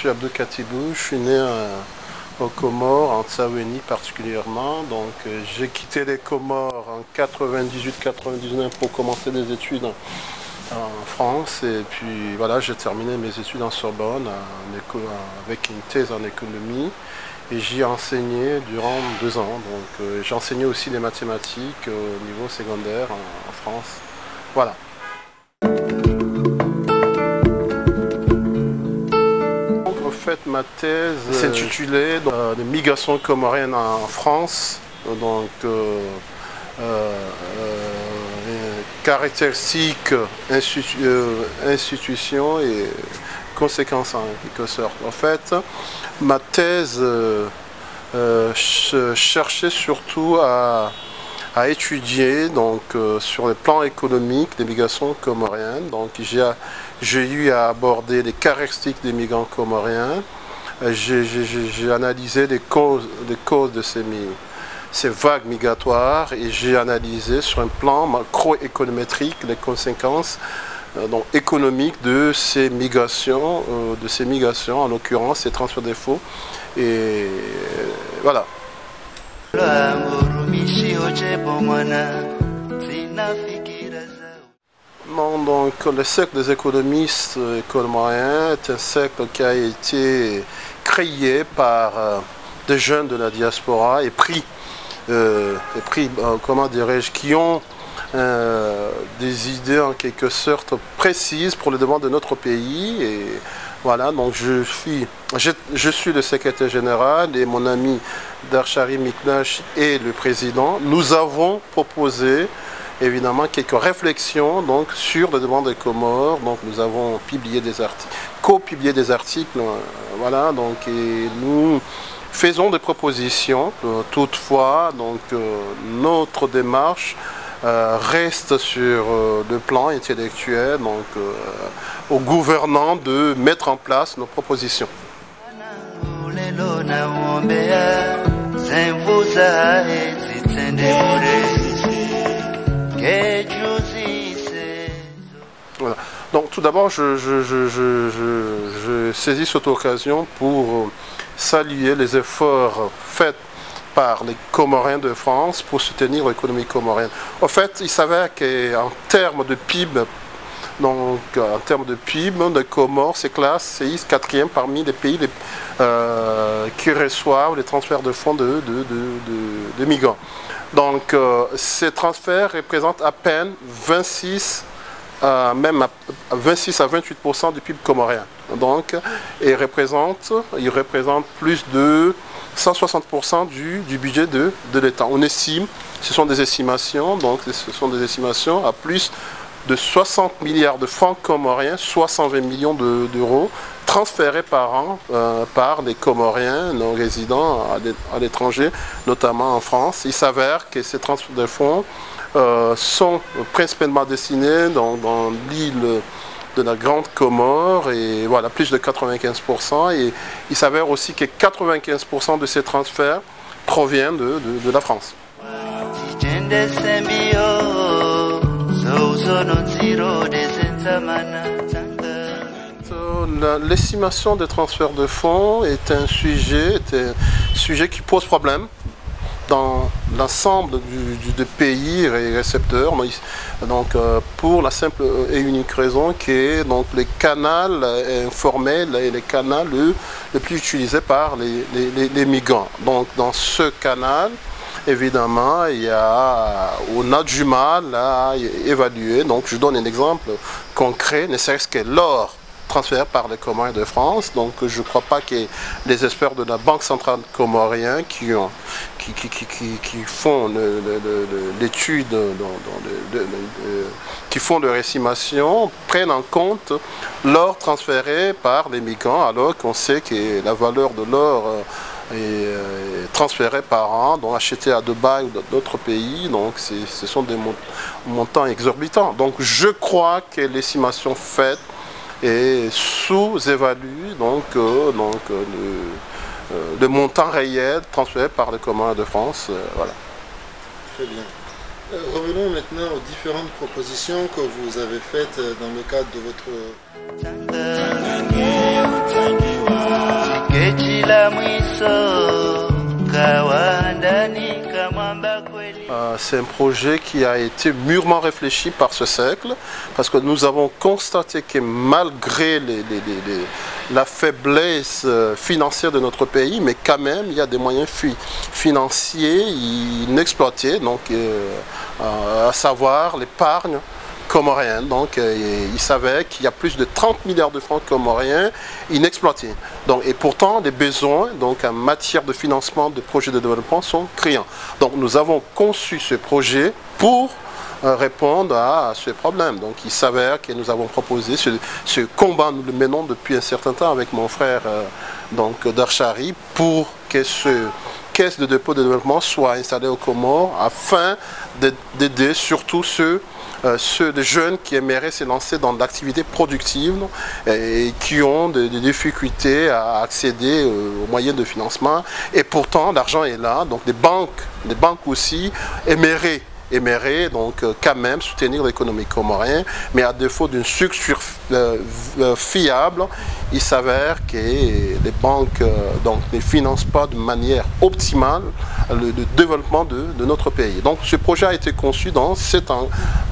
suis Abdou Katibou, je suis né aux Comores, en Tsaweni particulièrement. Donc j'ai quitté les Comores en 98-99 pour commencer des études en France. Et puis voilà, j'ai terminé mes études en Sorbonne avec une thèse en économie. Et j'y ai enseigné durant 2 ans. Donc j'ai enseigné aussi les mathématiques au niveau secondaire en France. Voilà. En fait, ma thèse s'intitulait « Les migrations comoriennes en France ». Donc, caractéristiques, institutions et conséquences en quelque sorte. En fait, ma thèse cherchait surtout à étudier donc, sur le plan économique des migrations comoriennes. Donc j'ai eu à aborder les caractéristiques des migrants comoriens. J'ai analysé les causes de ces vagues migratoires et j'ai analysé sur un plan macroéconométrique les conséquences donc, économiques de ces migrations, en l'occurrence ces transferts de faux. Et voilà. Non, donc le cercle des économistes comoriens est un cercle qui a été créé par des jeunes de la diaspora et comment dirais-je, qui ont des idées en quelque sorte précises pour les demandes de notre pays. Et voilà, donc je suis le secrétaire général et mon ami Darshari Miknash est le président. Nous avons proposé évidemment quelques réflexions donc, sur les demandes des Comores. Donc nous avons publié des articles, co-publié des articles, voilà, donc et nous faisons des propositions. Toutefois, donc notre démarche reste sur le plan intellectuel, donc aux gouvernants de mettre en place nos propositions. Voilà. Donc tout d'abord, je saisis cette occasion pour saluer les efforts faits par les Comoriens de France pour soutenir l'économie comorienne. En fait, il s'avère qu'en termes de PIB, donc en termes de PIB, les Comores se classent 4e parmi les pays qui reçoivent les transferts de fonds de migrants. Donc ces transferts représentent à peine 26 à 28% du PIB comorien. Donc, ils représentent plus de 160% du budget de l'État. On estime, ce sont des estimations, donc ce sont des estimations à plus de 60 milliards de francs comoriens, soit 120 millions d'euros, transférés par an par les Comoriens non résidents à l'étranger, notamment en France. Il s'avère que ces transferts de fonds sont principalement destinés dans l'île de la Grande Comore, et voilà, plus de 95%. Et il s'avère aussi que 95% de ces transferts proviennent de la France. L'estimation des transferts de fonds est un sujet qui pose problème dans l'ensemble du pays récepteur, donc pour la simple et unique raison que donc, les canaux informels et les canaux les plus utilisés par les migrants. Donc dans ce canal, évidemment, on a du mal à évaluer. Donc je donne un exemple concret, ne serait-ce que l'or transfert par les Comoriens de France. Donc je ne crois pas que les experts de la Banque centrale comorienne qui font l'étude, qui font leur estimation, prennent en compte l'or transféré par les migrants, alors qu'on sait que la valeur de l'or est transférée par an, donc acheté à Dubaï ou d'autres pays, donc ce sont des montants exorbitants. Donc je crois que l'estimation faite et sous-évalue donc, le montant réel transféré par les Comoriens de France. Voilà. Très bien. Revenons maintenant aux différentes propositions que vous avez faites dans le cadre de votre... C'est un projet qui a été mûrement réfléchi par ce cercle, parce que nous avons constaté que malgré la faiblesse financière de notre pays, mais quand même il y a des moyens financiers inexploités, donc à savoir l'épargne comorienne. Donc il s'avère qu'il y a plus de 30 milliards de francs comoriens inexploités. Donc, et pourtant les besoins donc, en matière de financement de projets de développement sont criants. Donc nous avons conçu ce projet pour répondre à ce problème. Donc il s'avère que nous avons proposé ce combat, nous le menons depuis un certain temps avec mon frère Darchari, pour que ce caisse de dépôt de développement soit installée aux Comores afin d'aider surtout ceux des jeunes qui aimeraient se lancer dans l'activité productive et qui ont des difficultés à accéder aux moyens de financement. Et pourtant, l'argent est là. Donc des banques aussi aimeraient donc quand même soutenir l'économie comorienne, mais à défaut d'une structure fiable, il s'avère que les banques ne financent pas de manière optimale le développement de notre pays. Donc ce projet a été conçu dans 7 ans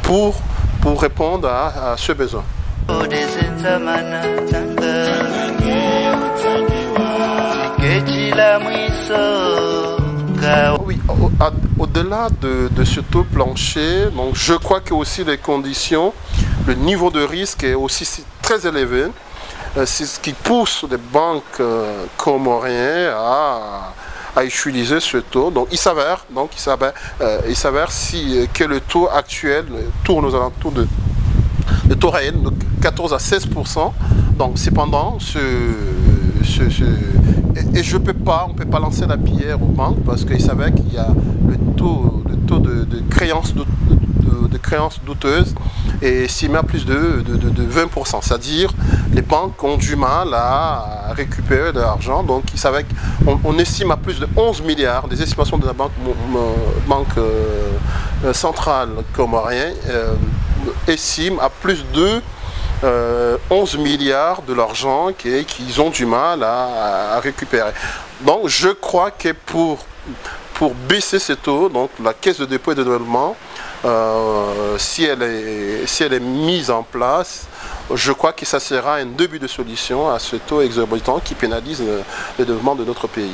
pour répondre à ce besoin. Oui, au-delà de ce taux plancher, donc je crois que aussi les conditions, le niveau de risque est aussi très élevé. C'est ce qui pousse les banques comoriennes à utiliser ce taux. Donc il s'avère que le taux actuel tourne aux alentours de taux réel de 14 à 16%. Donc cependant, et on ne peut pas lancer la pierre aux banques parce qu'il s'avère qu'il y a le taux de créances douteuses et estimé à plus de 20%. C'est-à-dire les banques ont du mal à récupérer de l'argent. Donc il s'avère qu'on estime à plus de 11 milliards, des estimations de la banque centrale comorienne estiment à plus de 11 milliards de l'argent qu'ils ont du mal à récupérer. Donc je crois que pour baisser ces taux, donc la caisse de dépôt et de développement, si elle est mise en place, je crois que ça sera un début de solution à ce taux exorbitant qui pénalise le développement de notre pays.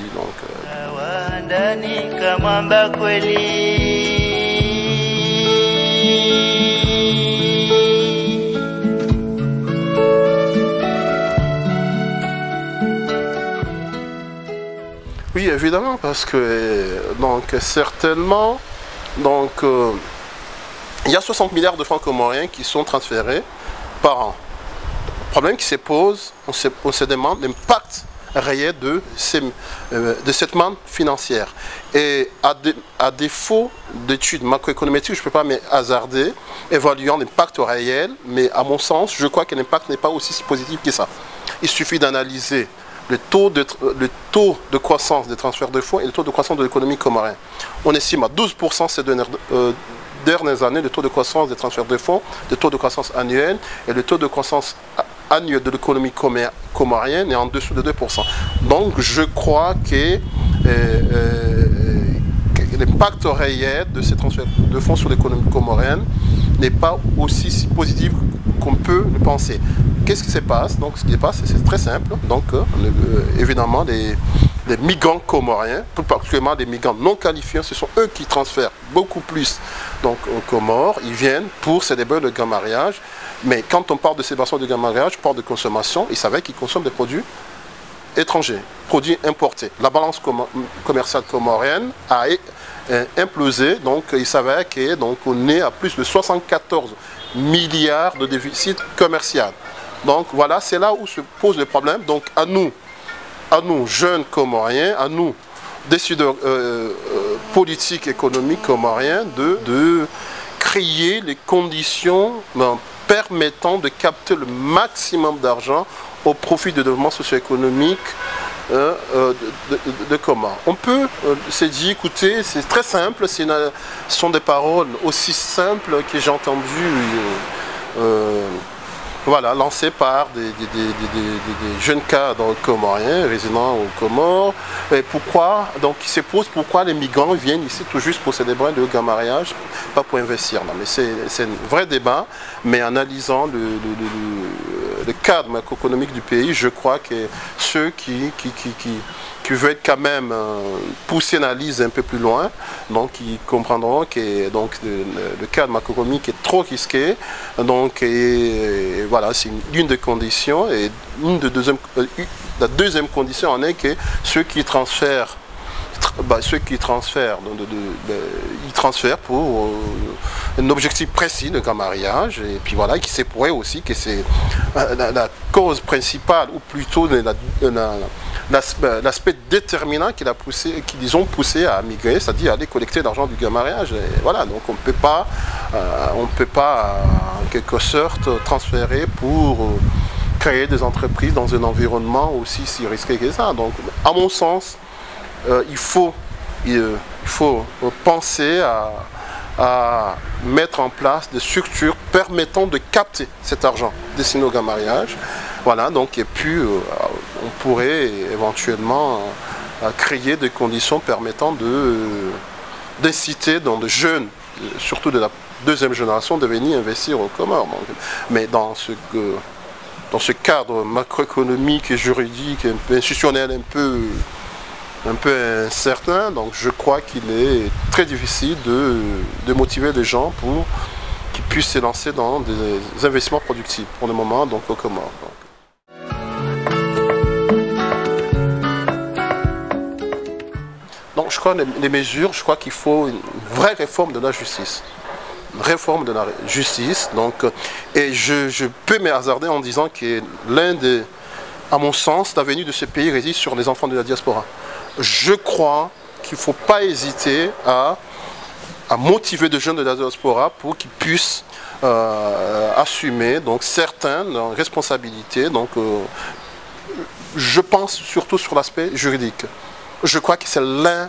Oui, évidemment, parce que certainement, il y a 60 milliards de francs comoriens qui sont transférés par an. Le problème qui se pose, on se demande l'impact réel de cette manne financière. Et à défaut d'études macroéconométriques, je ne peux pas me hasarder, évaluant l'impact réel, mais à mon sens, je crois que l'impact n'est pas aussi positif que ça. Il suffit d'analyser le taux de croissance des transferts de fonds et le taux de croissance de l'économie comorienne. On estime à 12% ces dernières années le taux de croissance des transferts de fonds, le taux de croissance annuel et le taux de croissance annuel de l'économie comorienne est en dessous de 2%. Donc je crois que l'impact réel de ces transferts de fonds sur l'économie comorienne n'est pas aussi positif qu'on peut le penser. Qu'est-ce qui se passe? Donc, ce qui se passe, c'est très simple. Donc, évidemment, les migrants comoriens, plus particulièrement des migrants non qualifiés, ce sont eux qui transfèrent beaucoup plus donc, aux Comores. Ils viennent pour célébrer le grand mariage. Mais quand on parle de célébration du grand mariage, on parle de consommation. Il s'avère qu'ils consomment des produits étrangers, produits importés. La balance commerciale comorienne a implosé. Donc, il s'avère qu'on est à plus de 74 milliards de déficit commercial. Donc voilà, c'est là où se pose le problème. Donc à nous jeunes Comoriens, à nous décideurs politiques, économiques comoriens, de créer les conditions permettant de capter le maximum d'argent au profit du développement socio-économique de Comores. On peut se dire, écoutez, c'est très simple, ce sont des paroles aussi simples que j'ai entendues voilà, lancé par des jeunes cadres comoriens résidant aux Comores. Et pourquoi, donc ils se posent pourquoi les migrants viennent ici tout juste pour célébrer le grand mariage, pas pour investir. Non, mais c'est un vrai débat, mais en analysant le cadre macroéconomique du pays, je crois que ceux qui veulent quand même pousser l'analyse un peu plus loin, donc ils comprendront que donc, le cadre macroéconomique est trop risqué, donc et voilà, c'est une des conditions, et la deuxième condition en est que ceux qui transfèrent, ils transfèrent pour un objectif précis, le grand mariage, et puis voilà, qui se pourrait aussi que c'est la cause principale, ou plutôt l'aspect déterminant qui les ont poussé à migrer, c'est-à-dire aller collecter l'argent du grand mariage. Et voilà, donc on ne peut pas en quelque sorte transférer pour créer des entreprises dans un environnement aussi si risqué que ça. Donc, à mon sens, il faut penser à mettre en place des structures permettant de capter cet argent destiné au grand mariage. Voilà, donc, et puis on pourrait éventuellement créer des conditions permettant d'inciter dans de jeunes, surtout de la deuxième génération, de venir investir aux Comores. Donc, mais dans ce cadre macroéconomique et juridique, un peu institutionnel, un peu incertain, donc je crois qu'il est très difficile de motiver les gens pour qu'ils puissent se lancer dans des investissements productifs pour le moment, donc aux Comores. Donc je crois les mesures, je crois qu'il faut une vraie réforme de la justice. Une réforme de la justice, donc, et je peux me hasarder en disant que à mon sens, l'avenir de ce pays réside sur les enfants de la diaspora. Je crois qu'il ne faut pas hésiter à motiver des jeunes de la diaspora pour qu'ils puissent assumer donc, certaines responsabilités. Donc, je pense surtout sur l'aspect juridique. Je crois que c'est l'un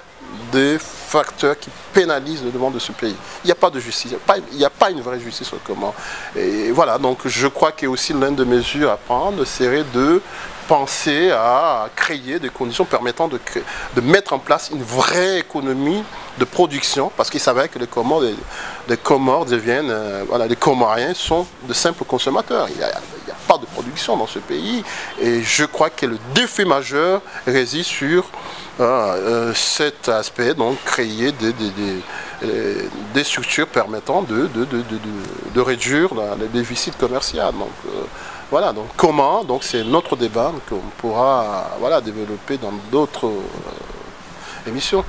des facteurs qui pénalisent le développement de ce pays. Il n'y a pas de justice, il n'y a pas une vraie justice au Comores. Et voilà, donc je crois que aussi l'une des mesures à prendre serait de penser à créer des conditions permettant de mettre en place une vraie économie de production, parce qu'il s'avère que les Comores deviennent, voilà, les Comoriens sont de simples consommateurs. Il n'y a pas de production dans ce pays, et je crois que le défi majeur réside sur cet aspect, donc créer des structures permettant de réduire le déficit commercial. Donc, voilà, donc comment, donc c'est notre débat qu'on pourra voilà, développer dans d'autres émissions.